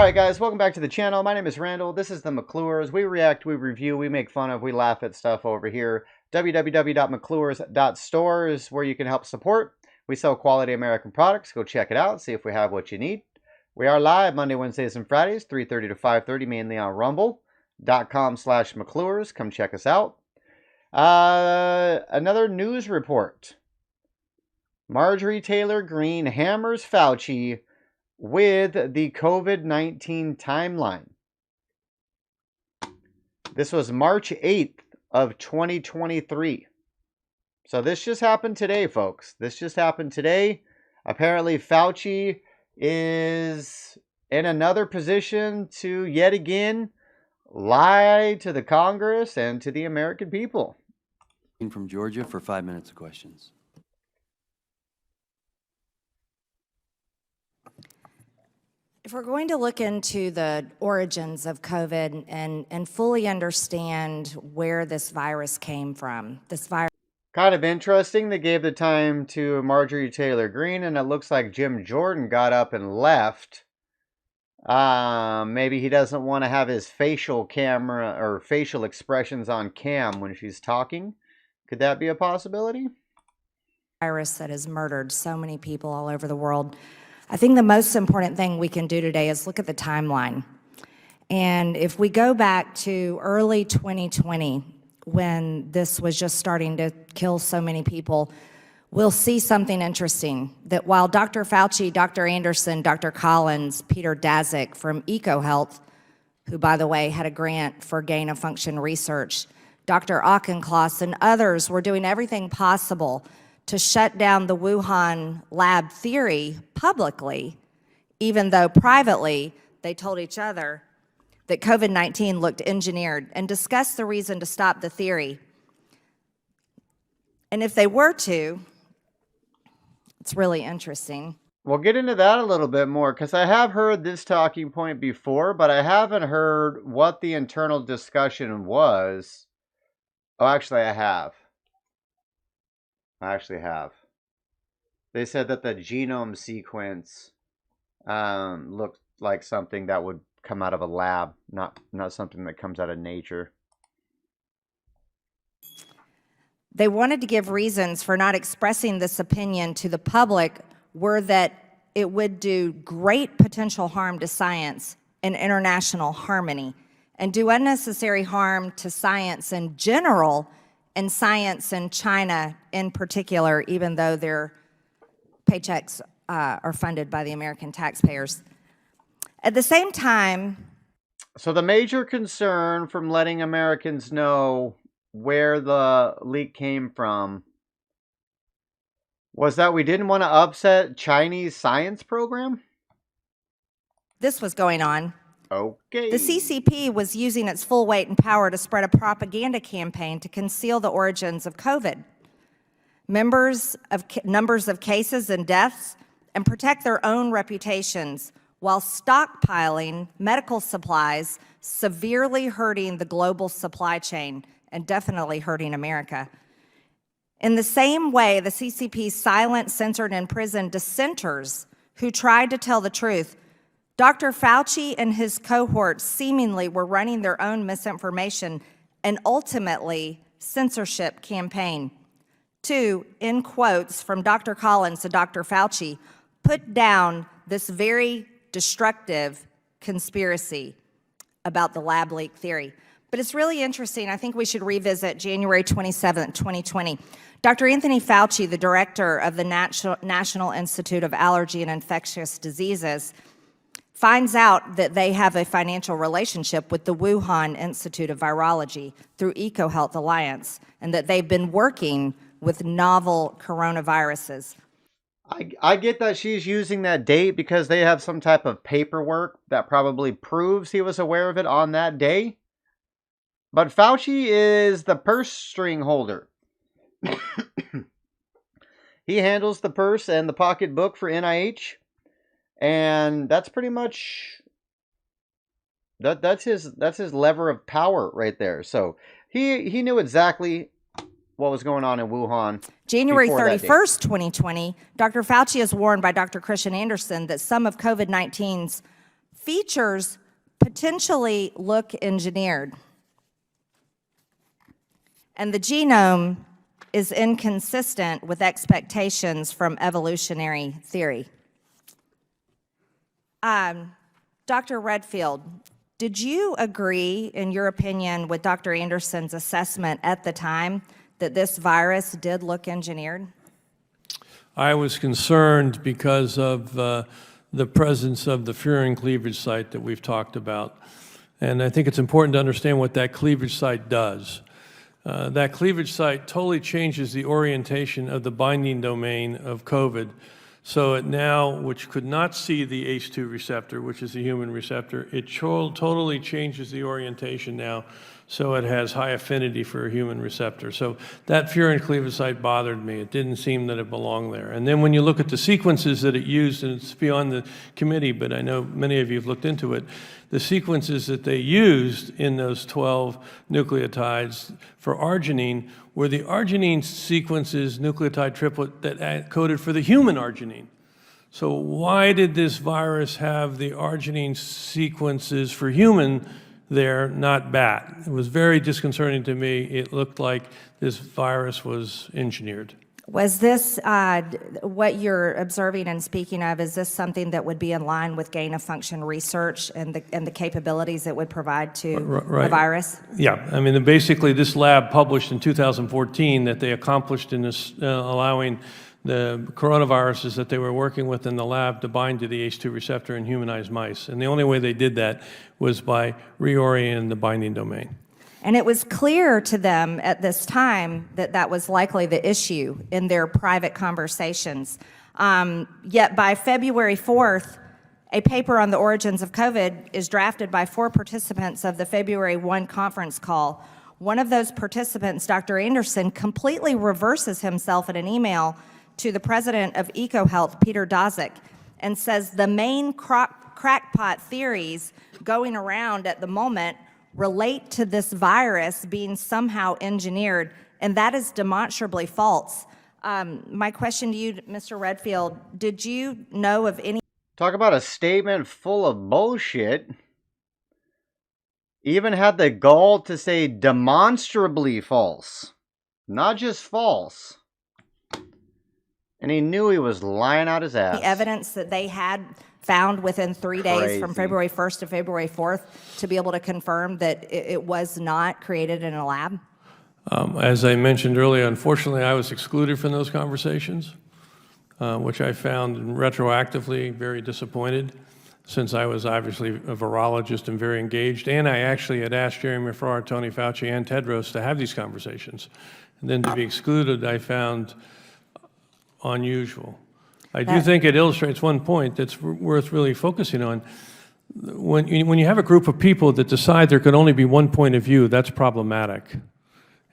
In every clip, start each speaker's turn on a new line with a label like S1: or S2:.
S1: Alright guys, welcome back to the channel. My name is Randall. This is the McClures. We react, we review, we make fun of, we laugh at stuff over here. www.mcclures.store is where you can help support. We sell quality American products. Go check it out, see if we have what you need. We are live Monday, Wednesdays, and Fridays, 3:30 to 5:30, mainly on rumble.com/McClures. Come check us out. Another news report. Marjorie Taylor Greene hammers Fauci with the COVID-19 timeline. This was March 8th of 2023. So this just happened today, folks. This just happened today. Apparently Fauci is in another position to yet again lie to the Congress and to the American people.
S2: From Georgia for 5 minutes of questions.
S3: If we're going to look into the origins of COVID and fully understand where this virus came from,
S1: kind of interesting. They gave the time to Marjorie Taylor Greene, and it looks like Jim Jordan got up and left. Maybe he doesn't want to have his facial camera or facial expressions on cam when she's talking. Could that be a possibility?
S3: Virus that has murdered so many people all over the world. I think the most important thing we can do today is look at the timeline. And if we go back to early 2020, when this was just starting to kill so many people, we'll see something interesting. That while Dr. Fauci, Dr. Anderson, Dr. Collins, Peter Daszak from EcoHealth, who by the way had a grant for gain-of-function research, Dr. Auchincloss and others were doing everything possible to shut down the Wuhan lab theory publicly, even though privately they told each other that COVID-19 looked engineered, and discussed the reason to stop the theory. And if they were to, it's really interesting.
S1: We'll get into that a little bit more, because I have heard this talking point before, but I haven't heard what the internal discussion was. Oh, actually, I have. I actually have. They said that the genome sequence looked like something that would come out of a lab, not something that comes out of nature.
S3: They wanted to give reasons for not expressing this opinion to the public were that it would do great potential harm to science and international harmony, and do unnecessary harm to science in general and science in China in particular, even though their paychecks are funded by the American taxpayers. At the same time...
S1: So the major concern from letting Americans know where the leak came from was that we didn't want to upset Chinese science program?
S3: This was going on.
S1: Okay.
S3: The CCP was using its full weight and power to spread a propaganda campaign to conceal the origins of COVID, numbers of cases and deaths, and protect their own reputations while stockpiling medical supplies, severely hurting the global supply chain and definitely hurting America. In the same way, the CCP silent, censored, and imprisoned dissenters who tried to tell the truth. Dr. Fauci and his cohorts seemingly were running their own misinformation and ultimately censorship campaign to, in quotes from Dr. Collins to Dr. Fauci, put down this very destructive conspiracy about the lab leak theory. But it's really interesting. I think we should revisit January 27th, 2020. Dr. Anthony Fauci, the director of the National Institute of Allergy and Infectious Diseases, finds out that they have a financial relationship with the Wuhan Institute of Virology through EcoHealth Alliance, and that they've been working with novel coronaviruses.
S1: I get that she's using that date because they have some type of paperwork that probably proves he was aware of it on that day. But Fauci is the purse string holder. He handles the purse and the pocketbook for NIH. And that's pretty much that's his lever of power right there. So he knew exactly what was going on in Wuhan.
S3: January 31st, 2020, Dr. Fauci is warned by Dr. Christian Anderson that some of COVID-19's features potentially look engineered. And the genome is inconsistent with expectations from evolutionary theory. Dr. Redfield, did you agree, in your opinion, with Dr. Anderson's assessment at the time that this virus did look engineered?
S4: I was concerned because of the presence of the furin cleavage site that we've talked about. And I think it's important to understand what that cleavage site does. That cleavage site totally changes the orientation of the binding domain of COVID. So it now, which could not see the ACE2 receptor, which is the human receptor, it totally changes the orientation now, so it has high affinity for a human receptor. So that furin cleavage site bothered me. It didn't seem that it belonged there. And then when you look at the sequences that it used, and it's beyond the committee, but I know many of you have looked into it, the sequences that they used in those 12 nucleotides for arginine were the arginine sequences, nucleotide triplet, that coded for the human arginine. So why did this virus have the arginine sequences for human there, not bat? It was very disconcerting to me. It looked like this virus was engineered.
S3: Was this, what you're observing and speaking of, is this something that would be in line with gain-of-function research and the capabilities it would provide to a virus?
S4: Yeah, I mean, basically this lab published in 2014 that they accomplished in this, allowing the coronaviruses that they were working with in the lab to bind to the ACE2 receptor in humanized mice. And the only way they did that was by reorienting the binding domain.
S3: And it was clear to them at this time that that was likely the issue in their private conversations. Yet by February 4th, a paper on the origins of COVID is drafted by 4 participants of the February 1 conference call. One of those participants, Dr. Anderson, completely reverses himself in an email to the president of EcoHealth, Peter Daszak, and says the main crackpot theories going around at the moment relate to this virus being somehow engineered, and that is demonstrably false. My question to you, Mr. Redfield, did you know of any...
S1: Talk about a statement full of bullshit. Even had the gall to say demonstrably false, not just false. And he knew he was lying out his ass.
S3: The evidence that they had found within 3 days from February 1st to February 4th to be able to confirm that it was not created in a lab?
S4: As I mentioned earlier, unfortunately, I was excluded from those conversations, which I found retroactively very disappointed, since I was obviously a virologist and very engaged, and I actually had asked Jeremy Farrar, Tony Fauci, and Tedros to have these conversations. And then to be excluded, I found unusual. I do think it illustrates one point that's worth really focusing on. When you have a group of people that decide there can only be one point of view, that's problematic.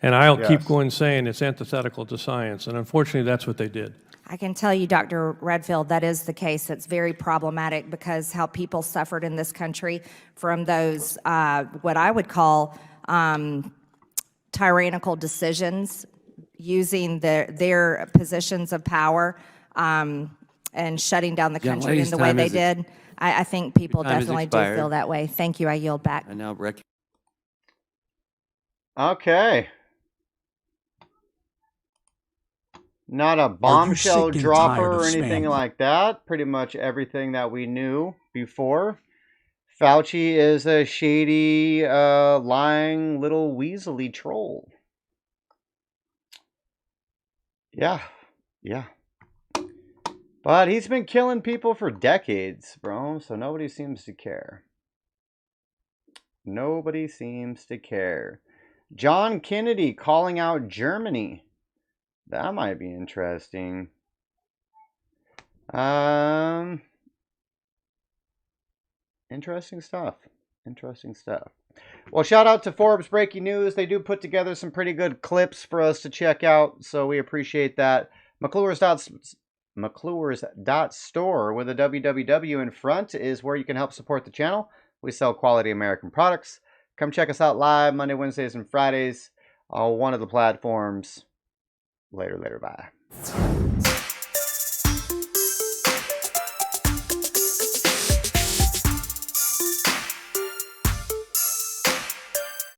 S4: And I'll keep going saying it's antithetical to science, and unfortunately that's what they did.
S3: I can tell you, Dr. Redfield, that is the case. It's very problematic because how people suffered in this country from those, what I would call tyrannical decisions, using their positions of power and shutting down the country in the way they did. I think people definitely do feel that way. Thank you. I yield back.
S2: I now
S1: Okay. Not a bombshell dropper or anything like that. Pretty much everything that we knew before. Fauci is a shady, lying little weaselly troll. Yeah. But he's been killing people for decades, bro, so nobody seems to care. Nobody seems to care. John Kennedy calling out Germany. That might be interesting. Interesting stuff. Interesting stuff. Well, shout out to Forbes Breaking News. They do put together some pretty good clips for us to check out, so we appreciate that. McClure's.store with a www in front is where you can help support the channel. We sell quality American products. Come check us out live Monday, Wednesdays, and Fridays on one of the platforms. Later, bye.